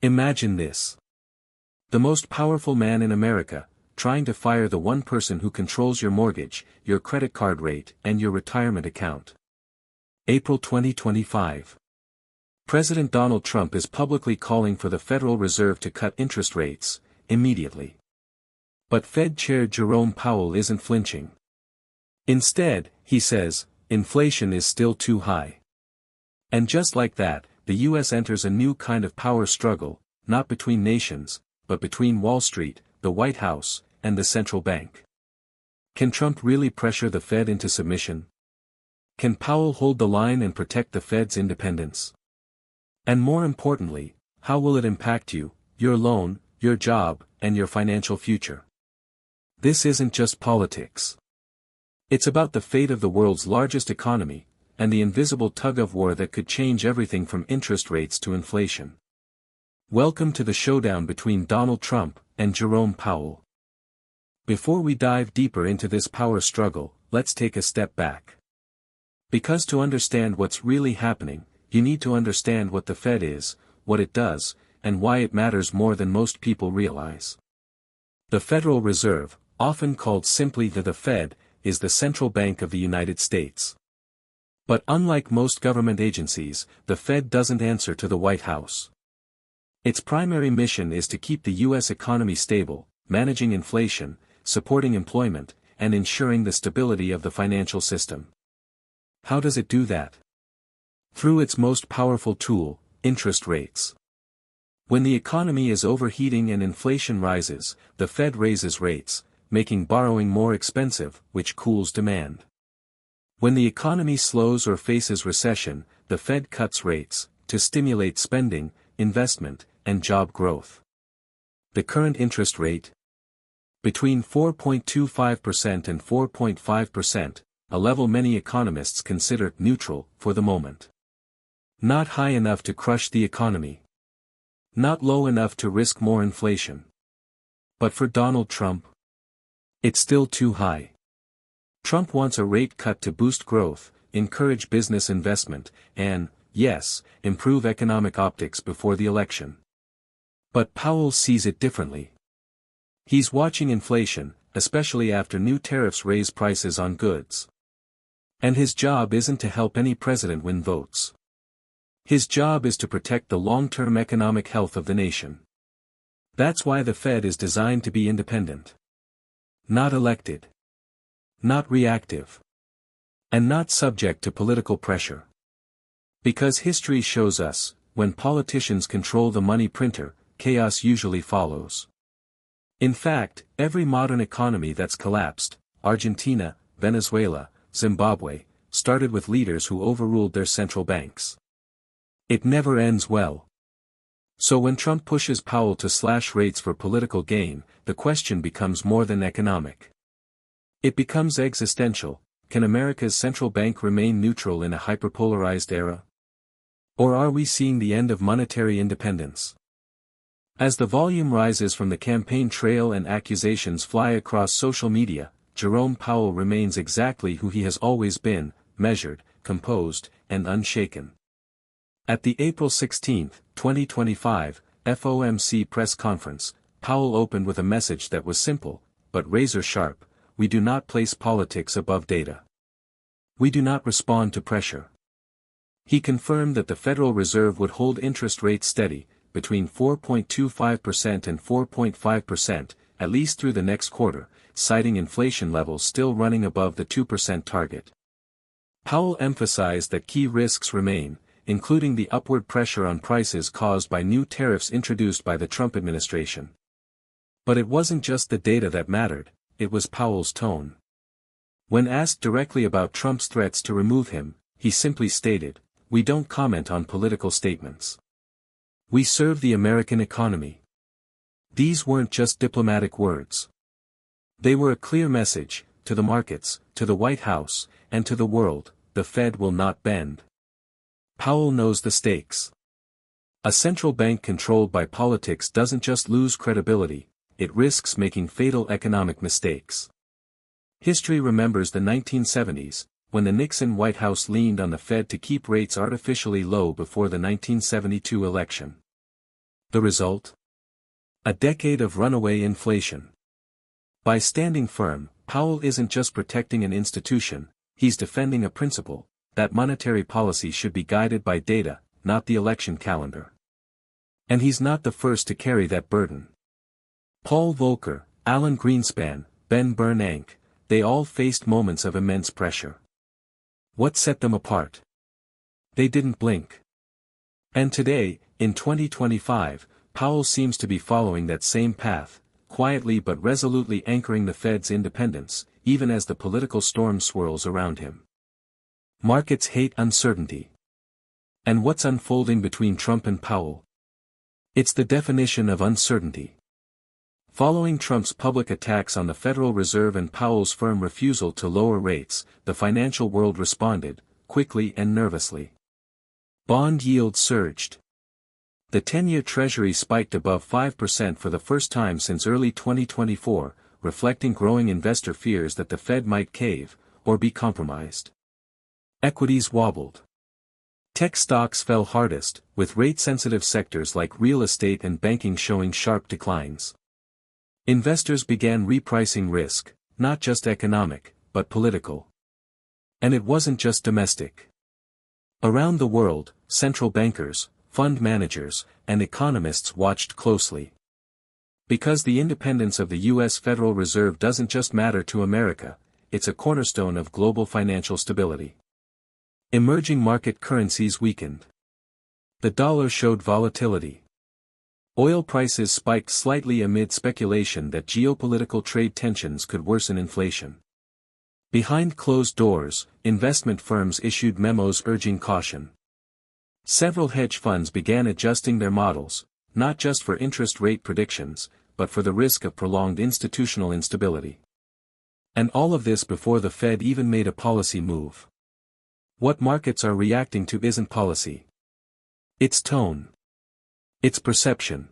Imagine this. The most powerful man in America, trying to fire the one person who controls your mortgage, your credit card rate, and your retirement account. April 2025. President Donald Trump is publicly calling for the Federal Reserve to cut interest rates, immediately. But Fed Chair Jerome Powell isn't flinching. Instead, he says, inflation is still too high. And just like that, the U.S. enters a new kind of power struggle, not between nations, but between Wall Street, the White House, and the central bank. Can Trump really pressure the Fed into submission? Can Powell hold the line and protect the Fed's independence? And more importantly, how will it impact you, your loan, your job, and your financial future? This isn't just politics. It's about the fate of the world's largest economy, and the invisible tug-of-war that could change everything from interest rates to inflation. Welcome to the showdown between Donald Trump and Jerome Powell. Before we dive deeper into this power struggle, let's take a step back. Because to understand what's really happening, you need to understand what the Fed is, what it does, and why it matters more than most people realize. The Federal Reserve, often called simply the Fed, is the central bank of the United States. But unlike most government agencies, the Fed doesn't answer to the White House. Its primary mission is to keep the U.S. economy stable, managing inflation, supporting employment, and ensuring the stability of the financial system. How does it do that? Through its most powerful tool, interest rates. When the economy is overheating and inflation rises, the Fed raises rates, making borrowing more expensive, which cools demand. When the economy slows or faces recession, the Fed cuts rates, to stimulate spending, investment, and job growth. The current interest rate? Between 4.25% and 4.5%, a level many economists consider neutral for the moment. Not high enough to crush the economy. Not low enough to risk more inflation. But for Donald Trump, it's still too high. Trump wants a rate cut to boost growth, encourage business investment, and, yes, improve economic optics before the election. But Powell sees it differently. He's watching inflation, especially after new tariffs raise prices on goods. And his job isn't to help any president win votes. His job is to protect the long-term economic health of the nation. That's why the Fed is designed to be independent. Not elected. Not reactive. And not subject to political pressure. Because history shows us, when politicians control the money printer, chaos usually follows. In fact, every modern economy that's collapsed, Argentina, Venezuela, Zimbabwe, started with leaders who overruled their central banks. It never ends well. So when Trump pushes Powell to slash rates for political gain, the question becomes more than economic. It becomes existential. Can America's central bank remain neutral in a hyperpolarized era? Or are we seeing the end of monetary independence? As the volume rises from the campaign trail and accusations fly across social media, Jerome Powell remains exactly who he has always been, measured, composed, and unshaken. At the April 16, 2025, FOMC press conference, Powell opened with a message that was simple, but razor-sharp: we do not place politics above data. We do not respond to pressure. He confirmed that the Federal Reserve would hold interest rates steady, between 4.25% and 4.5%, at least through the next quarter, citing inflation levels still running above the 2% target. Powell emphasized that key risks remain, including the upward pressure on prices caused by new tariffs introduced by the Trump administration. But it wasn't just the data that mattered, it was Powell's tone. When asked directly about Trump's threats to remove him, he simply stated, "We don't comment on political statements. We serve the American economy." These weren't just diplomatic words. They were a clear message, to the markets, to the White House, and to the world: the Fed will not bend. Powell knows the stakes. A central bank controlled by politics doesn't just lose credibility, it risks making fatal economic mistakes. History remembers the 1970s, when the Nixon White House leaned on the Fed to keep rates artificially low before the 1972 election. The result? A decade of runaway inflation. By standing firm, Powell isn't just protecting an institution, he's defending a principle, that monetary policy should be guided by data, not the election calendar. And he's not the first to carry that burden. Paul Volcker, Alan Greenspan, Ben Bernanke, they all faced moments of immense pressure. What set them apart? They didn't blink. And today, in 2025, Powell seems to be following that same path, quietly but resolutely anchoring the Fed's independence, even as the political storm swirls around him. Markets hate uncertainty. And what's unfolding between Trump and Powell? It's the definition of uncertainty. Following Trump's public attacks on the Federal Reserve and Powell's firm refusal to lower rates, the financial world responded, quickly and nervously. Bond yields surged. The 10-year Treasury spiked above 5% for the first time since early 2024, reflecting growing investor fears that the Fed might cave, or be compromised. Equities wobbled. Tech stocks fell hardest, with rate-sensitive sectors like real estate and banking showing sharp declines. Investors began repricing risk, not just economic, but political. And it wasn't just domestic. Around the world, central bankers, fund managers, and economists watched closely. Because the independence of the U.S. Federal Reserve doesn't just matter to America, it's a cornerstone of global financial stability. Emerging market currencies weakened. The dollar showed volatility. Oil prices spiked slightly amid speculation that geopolitical trade tensions could worsen inflation. Behind closed doors, investment firms issued memos urging caution. Several hedge funds began adjusting their models, not just for interest rate predictions, but for the risk of prolonged institutional instability. And all of this before the Fed even made a policy move. What markets are reacting to isn't policy. It's tone. It's perception.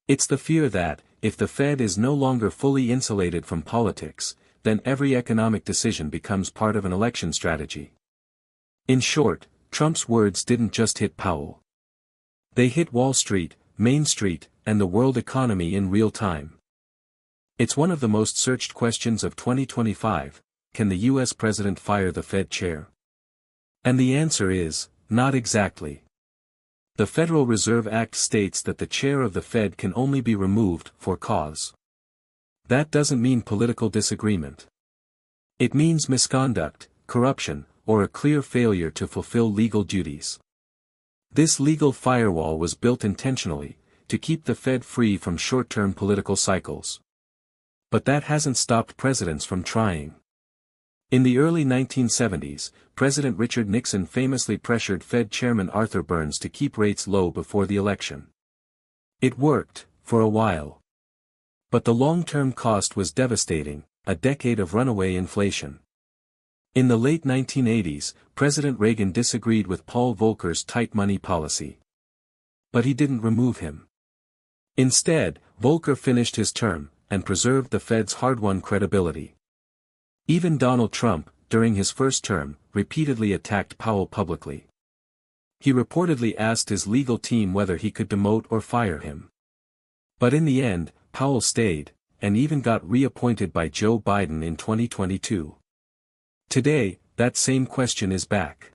It's the fear that, if the Fed is no longer fully insulated from politics, then every economic decision becomes part of an election strategy. In short, Trump's words didn't just hit Powell. They hit Wall Street, Main Street, and the world economy in real time. It's one of the most searched questions of 2025, can the U.S. president fire the Fed chair? And the answer is, not exactly. The Federal Reserve Act states that the chair of the Fed can only be removed for cause. That doesn't mean political disagreement. It means misconduct, corruption, or a clear failure to fulfill legal duties. This legal firewall was built intentionally, to keep the Fed free from short-term political cycles. But that hasn't stopped presidents from trying. In the early 1970s, President Richard Nixon famously pressured Fed Chairman Arthur Burns to keep rates low before the election. It worked, for a while. But the long-term cost was devastating, a decade of runaway inflation. In the late 1980s, President Reagan disagreed with Paul Volcker's tight money policy. But he didn't remove him. Instead, Volcker finished his term, and preserved the Fed's hard-won credibility. Even Donald Trump, during his first term, repeatedly attacked Powell publicly. He reportedly asked his legal team whether he could demote or fire him. But in the end, Powell stayed, and even got reappointed by Joe Biden in 2022. Today, that same question is back.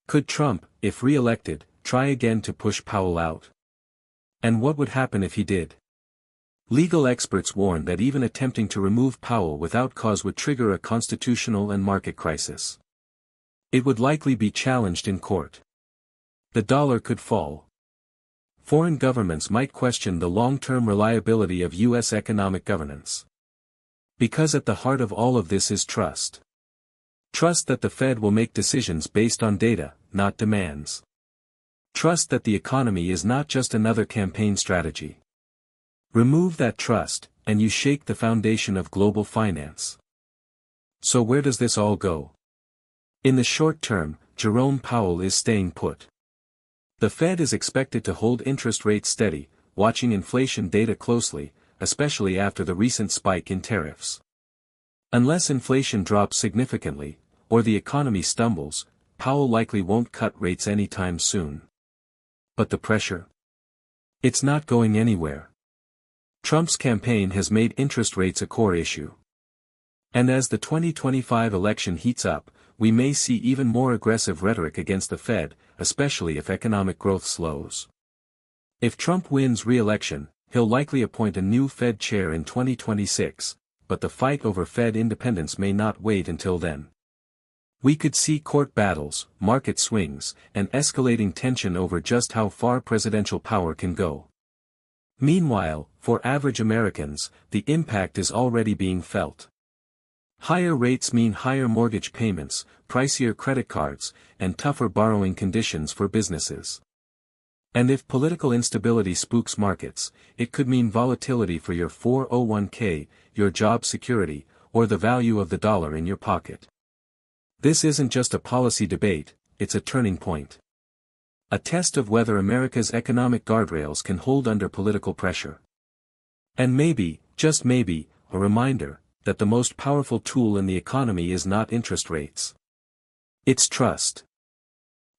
Could Trump, if re-elected, try again to push Powell out? And what would happen if he did? Legal experts warn that even attempting to remove Powell without cause would trigger a constitutional and market crisis. It would likely be challenged in court. The dollar could fall. Foreign governments might question the long-term reliability of U.S. economic governance. Because at the heart of all of this is trust. Trust that the Fed will make decisions based on data, not demands. Trust that the economy is not just another campaign strategy. Remove that trust, and you shake the foundation of global finance. So where does this all go? In the short term, Jerome Powell is staying put. The Fed is expected to hold interest rates steady, watching inflation data closely, especially after the recent spike in tariffs. Unless inflation drops significantly, or the economy stumbles, Powell likely won't cut rates anytime soon. But the pressure? It's not going anywhere. Trump's campaign has made interest rates a core issue. And as the 2025 election heats up, we may see even more aggressive rhetoric against the Fed, especially if economic growth slows. If Trump wins re-election, he'll likely appoint a new Fed chair in 2026, but the fight over Fed independence may not wait until then. We could see court battles, market swings, and escalating tension over just how far presidential power can go. Meanwhile, for average Americans, the impact is already being felt. Higher rates mean higher mortgage payments, pricier credit cards, and tougher borrowing conditions for businesses. And if political instability spooks markets, it could mean volatility for your 401k, your job security, or the value of the dollar in your pocket. This isn't just a policy debate, it's a turning point. A test of whether America's economic guardrails can hold under political pressure. And maybe, just maybe, a reminder that the most powerful tool in the economy is not interest rates. It's trust.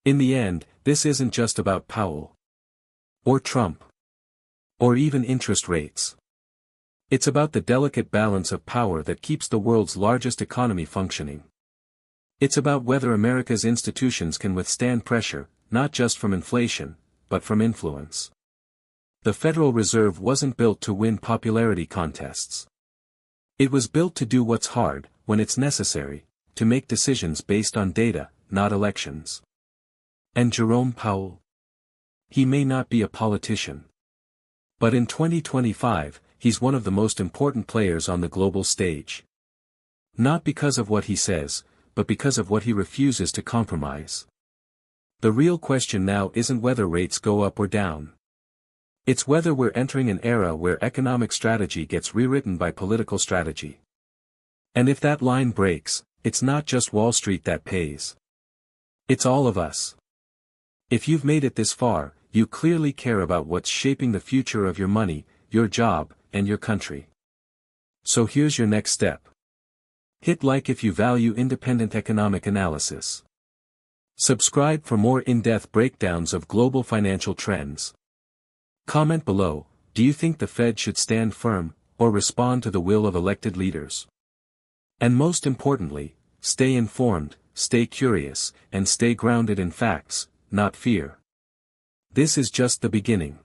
In the end, this isn't just about Powell. Or Trump. Or even interest rates. It's about the delicate balance of power that keeps the world's largest economy functioning. It's about whether America's institutions can withstand pressure, not just from inflation, but from influence. The Federal Reserve wasn't built to win popularity contests. It was built to do what's hard, when it's necessary, to make decisions based on data, not elections. And Jerome Powell? He may not be a politician. But in 2025, he's one of the most important players on the global stage. Not because of what he says, but because of what he refuses to compromise. The real question now isn't whether rates go up or down. It's whether we're entering an era where economic strategy gets rewritten by political strategy. And if that line breaks, it's not just Wall Street that pays. It's all of us. If you've made it this far, you clearly care about what's shaping the future of your money, your job, and your country. So here's your next step. Hit like if you value independent economic analysis. Subscribe for more in-depth breakdowns of global financial trends. Comment below, do you think the Fed should stand firm, or respond to the will of elected leaders? And most importantly, stay informed, stay curious, and stay grounded in facts, not fear. This is just the beginning.